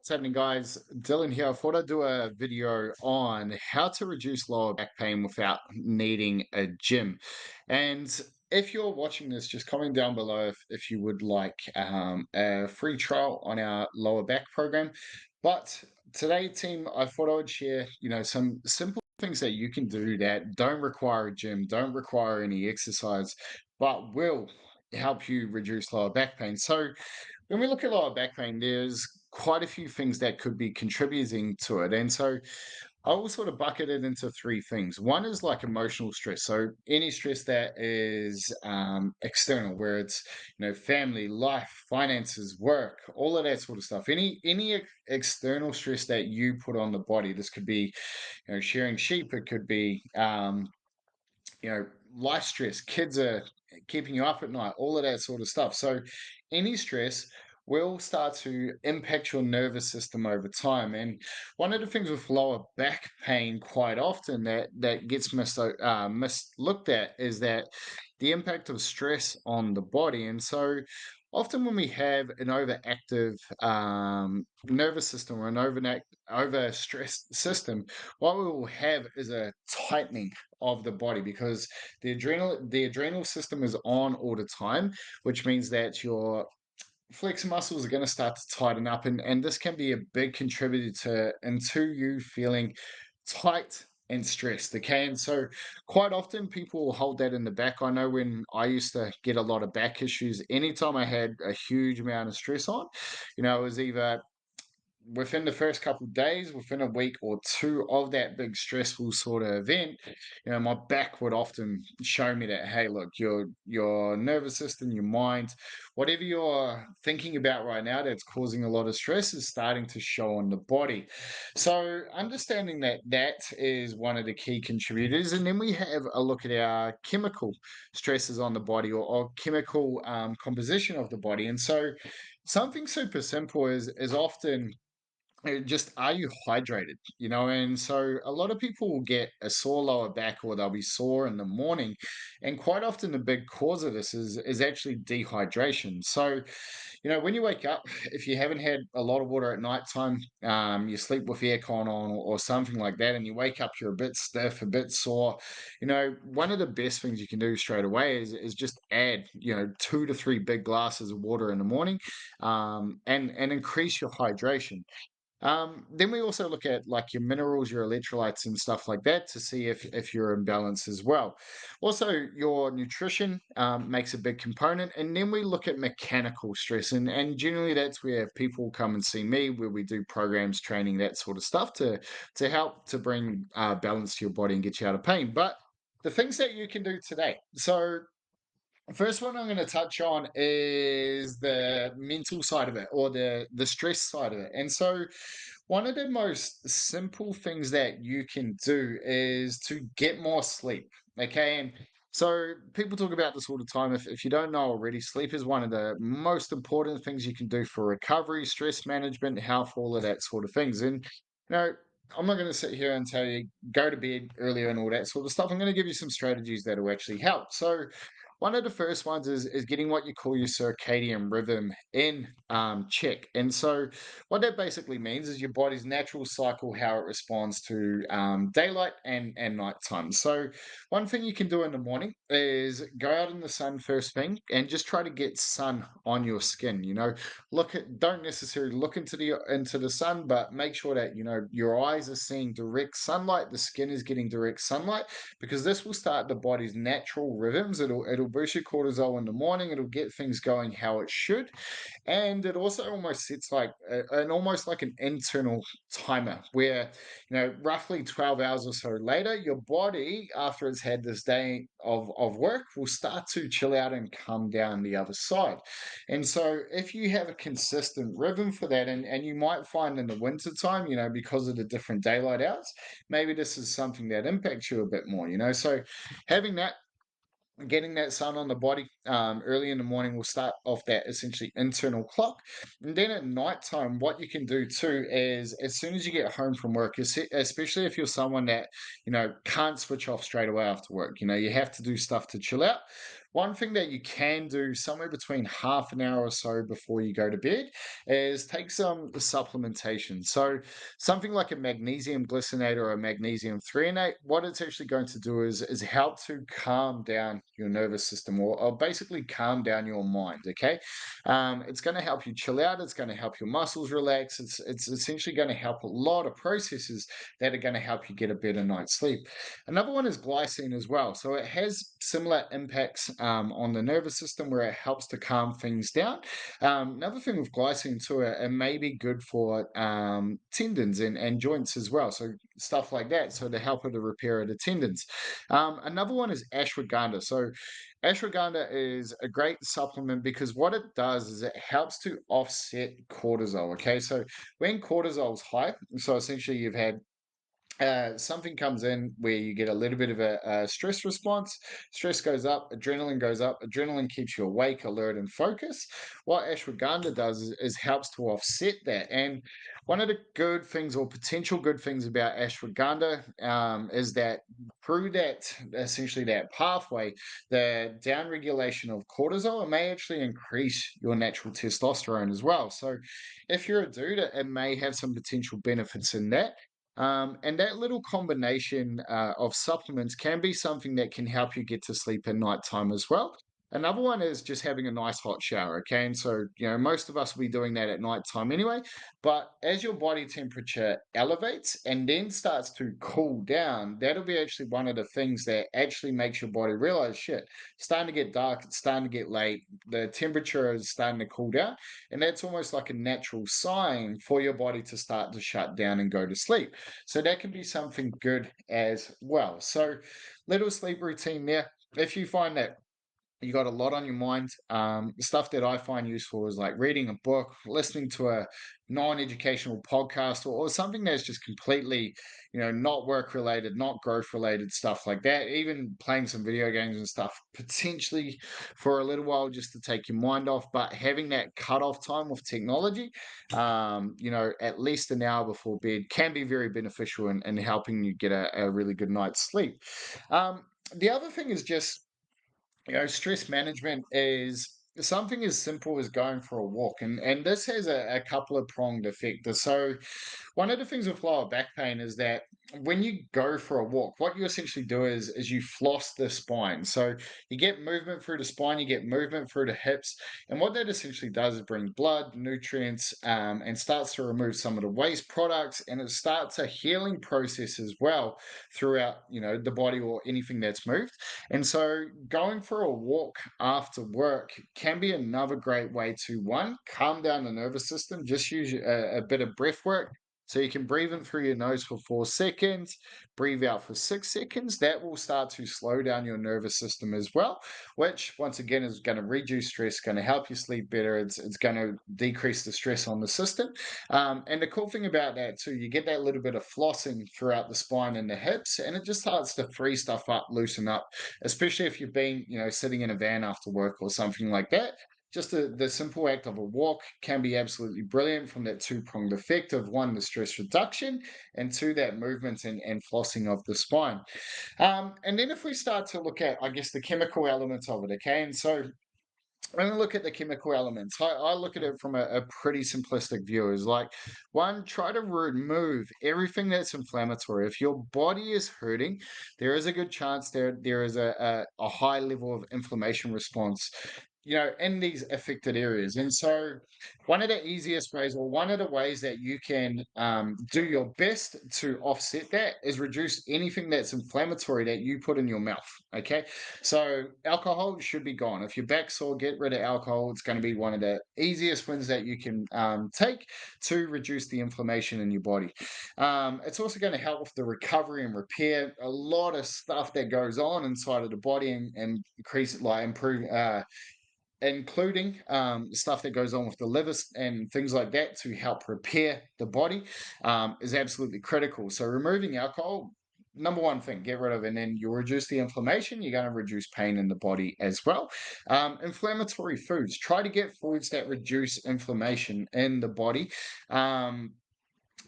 What's happening, guys? Dylan here. I thought I'd do a video on how to reduce lower back pain without needing a gym. And if you're watching this, just comment down below if you would like a free trial on our lower back program. But today, team, I thought I would share, some simple things that you can do that don't require a gym, don't require any exercise, but will help you reduce lower back pain. So when we look at lower back pain, there's quite a few things that could be contributing to it. And so I will sort of bucket it into three things. One is like emotional stress. So any stress that is external, where it's family, life, finances, work, all of that sort of stuff. Any external stress that you put on the body. This could be shearing sheep. It could be life stress, kids are keeping you up at night, all of that sort of stuff. So, any stress will start to impact your nervous system over time. And one of the things with lower back pain, quite often that gets looked at, is that the impact of stress on the body. And so, often when we have an overactive nervous system or an over stressed system, what we will have is a tightening of the body because the adrenal system is on all the time, which means that your flexor muscles are going to start to tighten up, and this can be a big contributor into you feeling tight and stressed. Okay, and so quite often people will hold that in the back. I know when I used to get a lot of back issues, anytime I had a huge amount of stress on, it was either within the first couple of days, within a week or two of that big stressful sort of event, my back would often show me that, hey, look, your nervous system, your mind, whatever you're thinking about right now that's causing a lot of stress is starting to show on the body. So understanding that is one of the key contributors. And then we have a look at our chemical stresses on the body or chemical composition of the body. And so something super simple is often just are you hydrated, and so a lot of people will get a sore lower back or they'll be sore in the morning, and quite often the big cause of this is actually dehydration. So when you wake up, if you haven't had a lot of water at night time, you sleep with aircon on or something like that, and you wake up, you're a bit stiff, a bit sore. One of the best things you can do straight away is just add 2 to 3 big glasses of water in the morning, and increase your hydration. Then we also look at like your minerals, your electrolytes, and stuff like that to see if you're in balance as well. Also, your nutrition makes a big component, and then we look at mechanical stress, and generally that's where people come and see me, where we do programs, training, that sort of stuff to help to bring balance to your body and get you out of pain. But the things that you can do today. So first one I'm going to touch on is the mental side of it or the stress side of it. And so one of the most simple things that you can do is to get more sleep. Okay. And so people talk about this all the time. If you don't know already, sleep is one of the most important things you can do for recovery, stress management, health, all of that sort of things. And you know, I'm not going to sit here and tell you go to bed earlier and all that sort of stuff. I'm going to give you some strategies that will actually help. So one of the first ones is getting what you call your circadian rhythm in check. And so, what that basically means is your body's natural cycle, how it responds to daylight and nighttime. So, one thing you can do in the morning is go out in the sun first thing and just try to get sun on your skin. Don't necessarily look into the sun, but make sure that your eyes are seeing direct sunlight, the skin is getting direct sunlight, because this will start the body's natural rhythms. It'll boost your cortisol in the morning. It'll get things going how it should, and it also almost sets like almost like an internal timer where roughly 12 hours or so later, your body, after it's had this day of work, will start to chill out and come down the other side. And so if you have a consistent rhythm for that, and you might find in the winter time, because of the different daylight hours, maybe this is something that impacts you a bit more. So having that, getting that sun on the body early in the morning will start off that essentially internal clock. And then at nighttime, what you can do too is as soon as you get home from work, especially if you're someone that can't switch off straight away after work, you have to do stuff to chill out. one thing that you can do somewhere between half an hour or so before you go to bed is take some supplementation. So something like a magnesium glycinate or a magnesium threonate, what it's actually going to do is help to calm down your nervous system, or basically calm down your mind. Okay, it's going to help you chill out. It's going to help your muscles relax. It's essentially going to help a lot of processes that are going to help you get a better night's sleep. Another one is glycine as well. So it has similar impacts on the nervous system where it helps to calm things down. Another thing with glycine too, it may be good for tendons and joints as well. So stuff like that. So to help with the repair of the tendons. Another one is ashwagandha. So ashwagandha is a great supplement because what it does is it helps to offset cortisol. Okay, so when cortisol's high, so essentially you've had something comes in where you get a little bit of a stress response. Stress goes up, adrenaline goes up. Adrenaline keeps you awake, alert, and focused. What ashwagandha does is helps to offset that. And one of the good things, or potential good things about ashwagandha, is that through that, essentially that pathway, the down regulation of cortisol, it may actually increase your natural testosterone as well. So if you're a dude, it may have some potential benefits in that. And that little combination of supplements can be something that can help you get to sleep at night time as well. Another one is just having a nice hot shower. Okay. And so, most of us will be doing that at night time anyway. But as your body temperature elevates and then starts to cool down, that'll be actually one of the things that actually makes your body realize shit, it's starting to get dark, it's starting to get late, the temperature is starting to cool down. And that's almost like a natural sign for your body to start to shut down and go to sleep. So that can be something good as well. So little sleep routine there. If you find that you got a lot on your mind. Stuff that I find useful is like reading a book, listening to a non-educational podcast, or something that's just completely, not work related, not growth related, stuff like that. Even playing some video games and stuff, potentially for a little while just to take your mind off. But having that cut-off time with technology, at least an hour before bed can be very beneficial in helping you get a really good night's sleep. Um, the other thing is just stress management is something as simple as going for a walk, and this has a couple of pronged effect. So one of the things with lower back pain is that when you go for a walk, what you essentially do is you floss the spine. So you get movement through the spine, you get movement through the hips, and what that essentially does is bring blood, nutrients, and starts to remove some of the waste products, and it starts a healing process as well throughout the body or anything that's moved. And so going for a walk after work can be another great way to, one, calm down the nervous system. Just use a bit of breath work. So you can breathe in through your nose for 4 seconds, breathe out for 6 seconds. That will start to slow down your nervous system as well, which once again is going to reduce stress, going to help you sleep better. It's going to decrease the stress on the system. And the cool thing about that too, you get that little bit of flossing throughout the spine and the hips, and it just starts to free stuff up, loosen up, especially if you've been, sitting in a van after work or something like that. Just the simple act of a walk can be absolutely brilliant from that two-pronged effect of, one, the stress reduction, and two, that movement and flossing of the spine. And then if we start to look at, I guess, the chemical elements of it, okay? And so when I look at the chemical elements, I look at it from a pretty simplistic view. Is like, one, try to remove everything that's inflammatory. If your body is hurting, there is a good chance there is a high level of inflammation response, in these affected areas. And so one of the easiest ways, or one of the ways that you can do your best to offset that, is reduce anything that's inflammatory that you put in your mouth. Okay. So alcohol should be gone. If your back's sore, get rid of alcohol. It's going to be one of the easiest ones that you can take to reduce the inflammation in your body. It's also going to help with the recovery and repair. A lot of stuff that goes on inside of the body, and increase, like, improve, including stuff that goes on with the liver and things like that to help repair the body, is absolutely critical. So removing alcohol, number one thing, get rid of it, and then you'll reduce the inflammation. You're going to reduce pain in the body as well. Inflammatory foods, try to get foods that reduce inflammation in the body.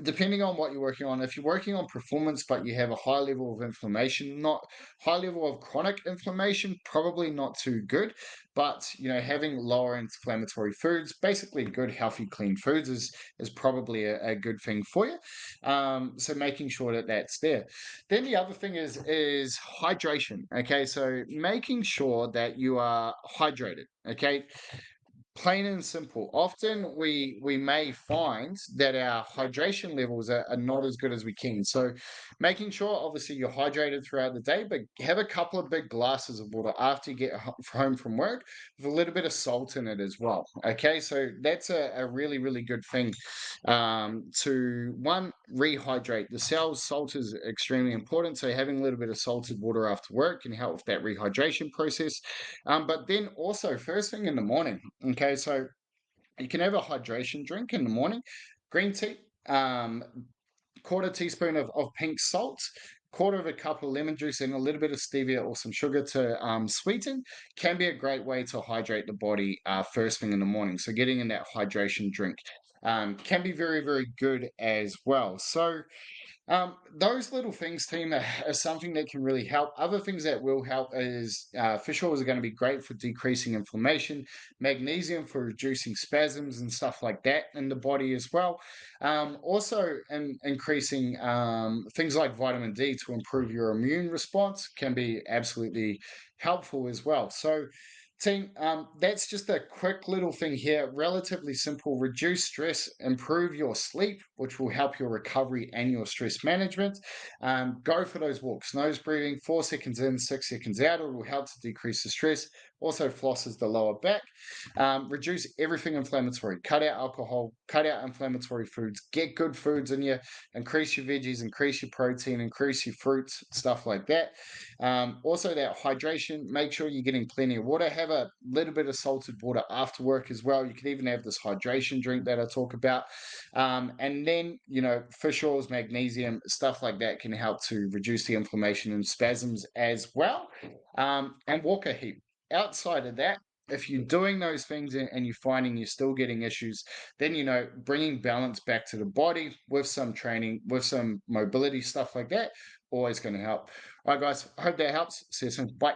depending on what you're working on, if you're working on performance but you have a high level of inflammation, not high level of chronic inflammation, probably not too good. But having lower inflammatory foods, basically good, healthy, clean foods, is probably a good thing for you. So making sure that that's there. Then the other thing is hydration. Okay, so making sure that you are hydrated. Okay, plain and simple. Often we may find that our hydration levels are not as good as we can. So making sure obviously you're hydrated throughout the day, but have a couple of big glasses of water after you get home from work with a little bit of salt in it as well. Okay, so that's a really, really good thing, to one, rehydrate the cells. Salt is extremely important. So having a little bit of salted water after work can help with that rehydration process. But then also first thing in the morning. Okay, so you can have a hydration drink in the morning, green tea, quarter teaspoon of pink salt, quarter of a cup of lemon juice, and a little bit of stevia or some sugar to sweeten, can be a great way to hydrate the body first thing in the morning. So getting in that hydration drink can be very, very good as well. So those little things, team, are something that can really help. Other things that will help is fish oils are going to be great for decreasing inflammation, magnesium for reducing spasms and stuff like that in the body as well. Also, increasing things like vitamin D to improve your immune response can be absolutely helpful as well. So, team, that's just a quick little thing here, relatively simple. Reduce stress, improve your sleep, which will help your recovery and your stress management. Go for those walks, nose breathing, 4 seconds in, 6 seconds out. It will help to decrease the stress. Also flosses the lower back. Reduce everything inflammatory. Cut out alcohol, cut out inflammatory foods, get good foods in you, increase your veggies, increase your protein, increase your fruits, stuff like that. Also, that hydration, make sure you're getting plenty of water. Have a little bit of salted water after work as well. You can even have this hydration drink that I talk about. And then, fish oils, magnesium, stuff like that can help to reduce the inflammation and spasms as well. And walk a heap. Outside of that, if you're doing those things and you're finding you're still getting issues, then bringing balance back to the body with some training, with some mobility stuff like that, always going to help. All right, guys. I hope that helps. See you soon. Bye.